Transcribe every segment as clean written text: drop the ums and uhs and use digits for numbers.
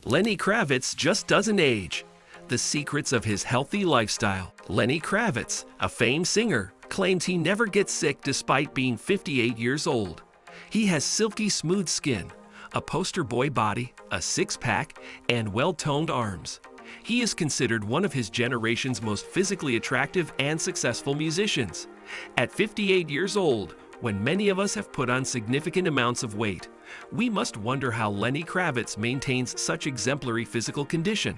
Lenny Kravitz just doesn't age. The secrets of his healthy lifestyle. Lenny Kravitz, a famed singer, claims he never gets sick despite being 58 years old. He has silky smooth skin, a poster boy body, a six-pack, and well-toned arms. He is considered one of his generation's most physically attractive and successful musicians. At 58 years old, when many of us have put on significant amounts of weight, we must wonder how Lenny Kravitz maintains such exemplary physical condition.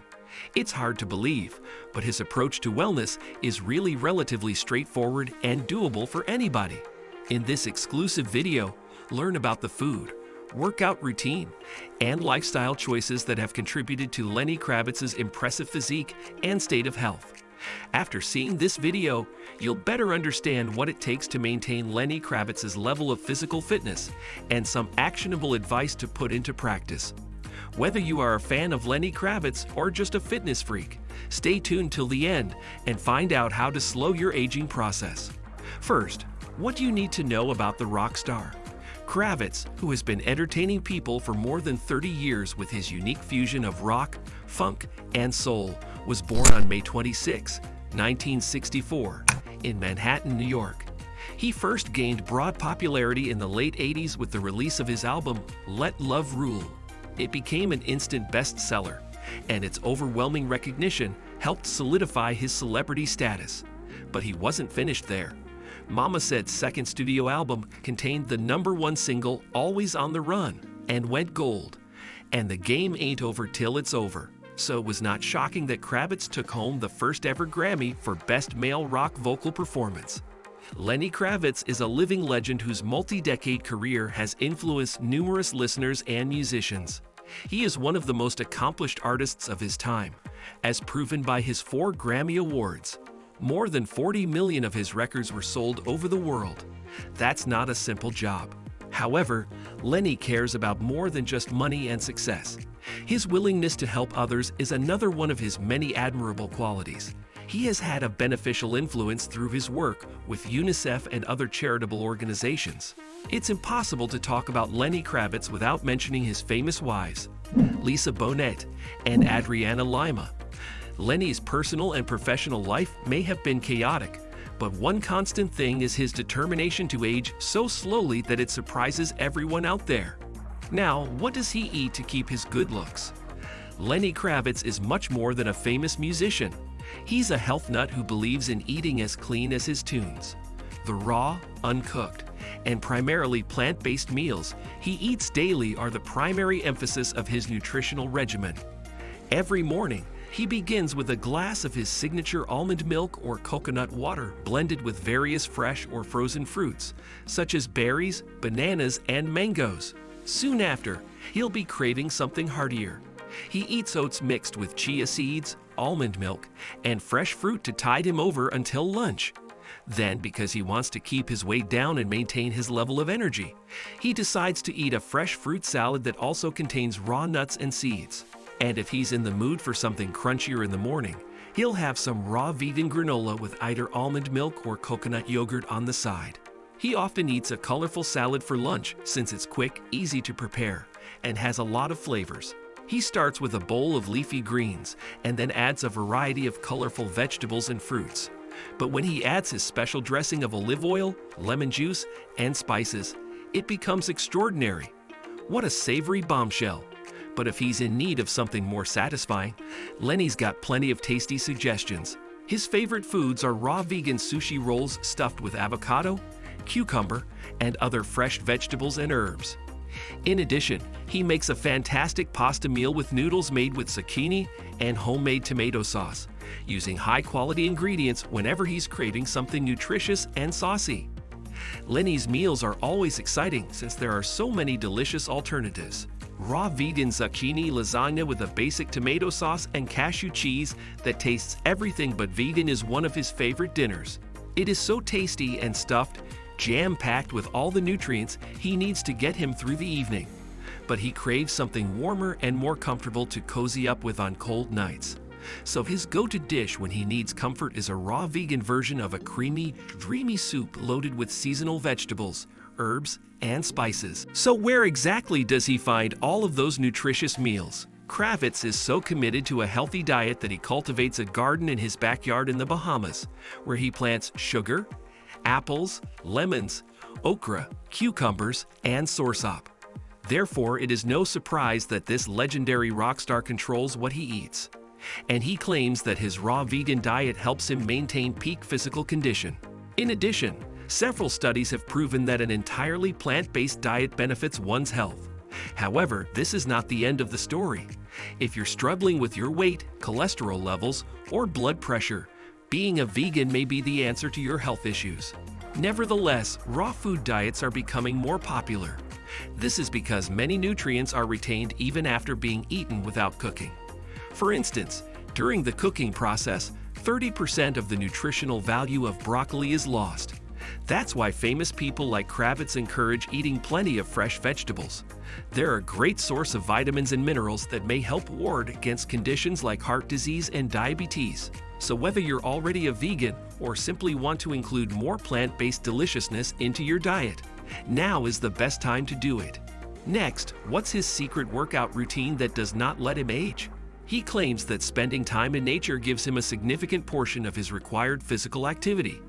It's hard to believe, but his approach to wellness is really relatively straightforward and doable for anybody. In this exclusive video, learn about the food, workout routine, and lifestyle choices that have contributed to Lenny Kravitz's impressive physique and state of health. After seeing this video, you'll better understand what it takes to maintain Lenny Kravitz's level of physical fitness and some actionable advice to put into practice. Whether you are a fan of Lenny Kravitz or just a fitness freak, stay tuned till the end and find out how to slow your aging process. First, what do you need to know about the rock star? Kravitz, who has been entertaining people for more than 30 years with his unique fusion of rock, funk, and soul, was born on May 26, 1964, in Manhattan, New York. He first gained broad popularity in the late 80s with the release of his album, Let Love Rule. It became an instant bestseller, and its overwhelming recognition helped solidify his celebrity status. But he wasn't finished there. Mama Said's second studio album contained the #1 single, Always on the Run, and went gold. And the game ain't over till it's over. So it was not shocking that Kravitz took home the first ever Grammy for Best Male Rock Vocal Performance. Lenny Kravitz is a living legend whose multi-decade career has influenced numerous listeners and musicians. He is one of the most accomplished artists of his time, as proven by his 4 Grammy Awards. More than 40 million of his records were sold over the world. That's not a simple job. However, Lenny cares about more than just money and success. His willingness to help others is another one of his many admirable qualities. He has had a beneficial influence through his work with UNICEF and other charitable organizations. It's impossible to talk about Lenny Kravitz without mentioning his famous wives, Lisa Bonet and Adriana Lima. Lenny's personal and professional life may have been chaotic, but one constant thing is his determination to age so slowly that it surprises everyone out there. Now, what does he eat to keep his good looks? Lenny Kravitz is much more than a famous musician. He's a health nut who believes in eating as clean as his tunes. The raw, uncooked, and primarily plant-based meals he eats daily are the primary emphasis of his nutritional regimen. Every morning, he begins with a glass of his signature almond milk or coconut water blended with various fresh or frozen fruits, such as berries, bananas, and mangoes. Soon after, he'll be craving something heartier. He eats oats mixed with chia seeds, almond milk, and fresh fruit to tide him over until lunch. Then, because he wants to keep his weight down and maintain his level of energy, he decides to eat a fresh fruit salad that also contains raw nuts and seeds. And if he's in the mood for something crunchier in the morning, he'll have some raw vegan granola with either almond milk or coconut yogurt on the side. He often eats a colorful salad for lunch since it's quick, easy to prepare, and has a lot of flavors. He starts with a bowl of leafy greens and then adds a variety of colorful vegetables and fruits. But when he adds his special dressing of olive oil, lemon juice, and spices, it becomes extraordinary. What a savory bombshell! But if he's in need of something more satisfying, Lenny's got plenty of tasty suggestions. His favorite foods are raw vegan sushi rolls stuffed with avocado, cucumber, and other fresh vegetables and herbs. In addition, he makes a fantastic pasta meal with noodles made with zucchini and homemade tomato sauce, using high-quality ingredients whenever he's craving something nutritious and saucy. Lenny's meals are always exciting since there are so many delicious alternatives. Raw vegan zucchini lasagna with a basic tomato sauce and cashew cheese that tastes everything but vegan is one of his favorite dinners. It is so tasty and stuffed, jam-packed with all the nutrients he needs to get him through the evening. But he craves something warmer and more comfortable to cozy up with on cold nights. So his go-to dish when he needs comfort is a raw vegan version of a creamy, dreamy soup loaded with seasonal vegetables, herbs, and spices. So where exactly does he find all of those nutritious meals? Kravitz is so committed to a healthy diet that he cultivates a garden in his backyard in the Bahamas, where he plants sugar, apples, lemons, okra, cucumbers, and soursop. Therefore, it is no surprise that this legendary rock star controls what he eats. And he claims that his raw vegan diet helps him maintain peak physical condition. In addition, several studies have proven that an entirely plant-based diet benefits one's health. However, this is not the end of the story. If you're struggling with your weight, cholesterol levels, or blood pressure, being a vegan may be the answer to your health issues. Nevertheless, raw food diets are becoming more popular. This is because many nutrients are retained even after being eaten without cooking. For instance, during the cooking process, 30% of the nutritional value of broccoli is lost. That's why famous people like Kravitz encourage eating plenty of fresh vegetables. They're a great source of vitamins and minerals that may help ward against conditions like heart disease and diabetes. So whether you're already a vegan or simply want to include more plant-based deliciousness into your diet, now is the best time to do it. Next, what's his secret workout routine that does not let him age? He claims that spending time in nature gives him a significant portion of his required physical activity.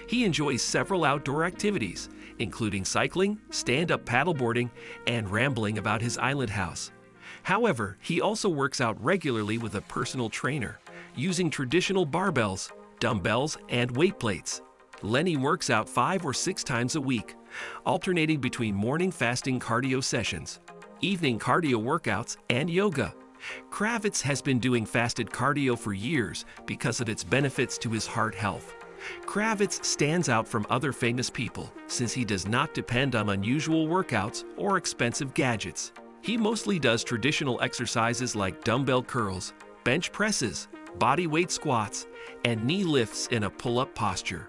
He enjoys several outdoor activities, including cycling, stand-up paddleboarding, and rambling about his island house. However, he also works out regularly with a personal trainer, using traditional barbells, dumbbells, and weight plates. Lenny works out 5 or 6 times a week, alternating between morning fasting cardio sessions, evening cardio workouts, and yoga. Kravitz has been doing fasted cardio for years because of its benefits to his heart health. Kravitz stands out from other famous people since he does not depend on unusual workouts or expensive gadgets. He mostly does traditional exercises like dumbbell curls, bench presses, body weight squats, and knee lifts in a pull-up posture.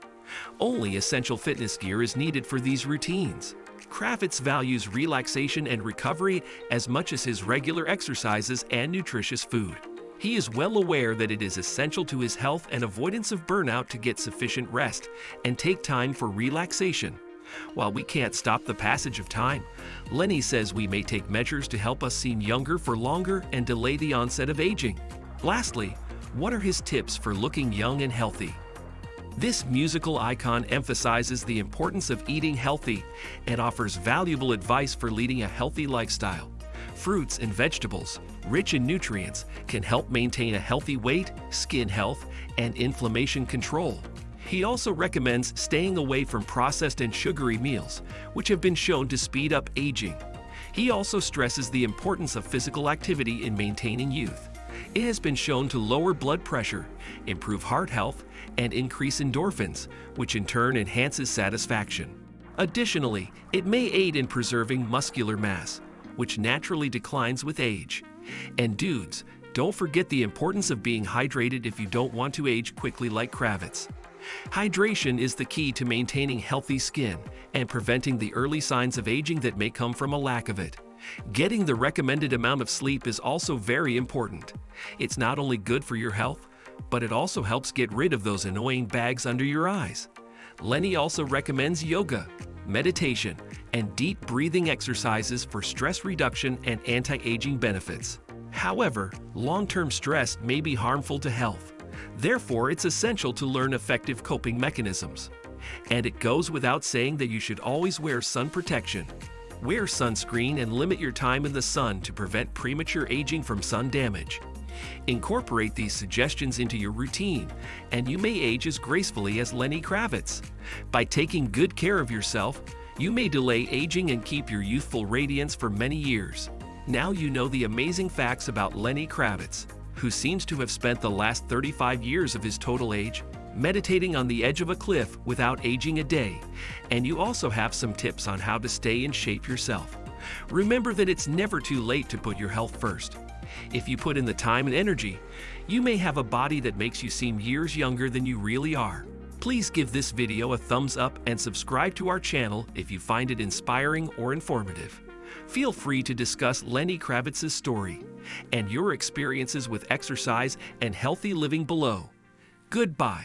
Only essential fitness gear is needed for these routines. Kravitz values relaxation and recovery as much as his regular exercises and nutritious food. He is well aware that it is essential to his health and avoidance of burnout to get sufficient rest and take time for relaxation. While we can't stop the passage of time, Lenny says we may take measures to help us seem younger for longer and delay the onset of aging. Lastly, what are his tips for looking young and healthy? This musical icon emphasizes the importance of eating healthy and offers valuable advice for leading a healthy lifestyle. Fruits and vegetables, rich in nutrients, can help maintain a healthy weight, skin health, and inflammation control. He also recommends staying away from processed and sugary meals, which have been shown to speed up aging. He also stresses the importance of physical activity in maintaining youth. It has been shown to lower blood pressure, improve heart health, and increase endorphins, which in turn enhances satisfaction. Additionally, it may aid in preserving muscular mass, which naturally declines with age. And dudes, don't forget the importance of being hydrated if you don't want to age quickly like Kravitz. Hydration is the key to maintaining healthy skin and preventing the early signs of aging that may come from a lack of it. Getting the recommended amount of sleep is also very important. It's not only good for your health, but it also helps get rid of those annoying bags under your eyes. Lenny also recommends yoga, meditation, and deep breathing exercises for stress reduction and anti-aging benefits. However, long-term stress may be harmful to health. Therefore, it's essential to learn effective coping mechanisms. And it goes without saying that you should always wear sun protection. Wear sunscreen and limit your time in the sun to prevent premature aging from sun damage. Incorporate these suggestions into your routine, and you may age as gracefully as Lenny Kravitz. By taking good care of yourself, you may delay aging and keep your youthful radiance for many years. Now you know the amazing facts about Lenny Kravitz, who seems to have spent the last 35 years of his total age meditating on the edge of a cliff without aging a day, and you also have some tips on how to stay in shape yourself. Remember that it's never too late to put your health first. If you put in the time and energy, you may have a body that makes you seem years younger than you really are. Please give this video a thumbs up and subscribe to our channel if you find it inspiring or informative. Feel free to discuss Lenny Kravitz's story and your experiences with exercise and healthy living below. Goodbye.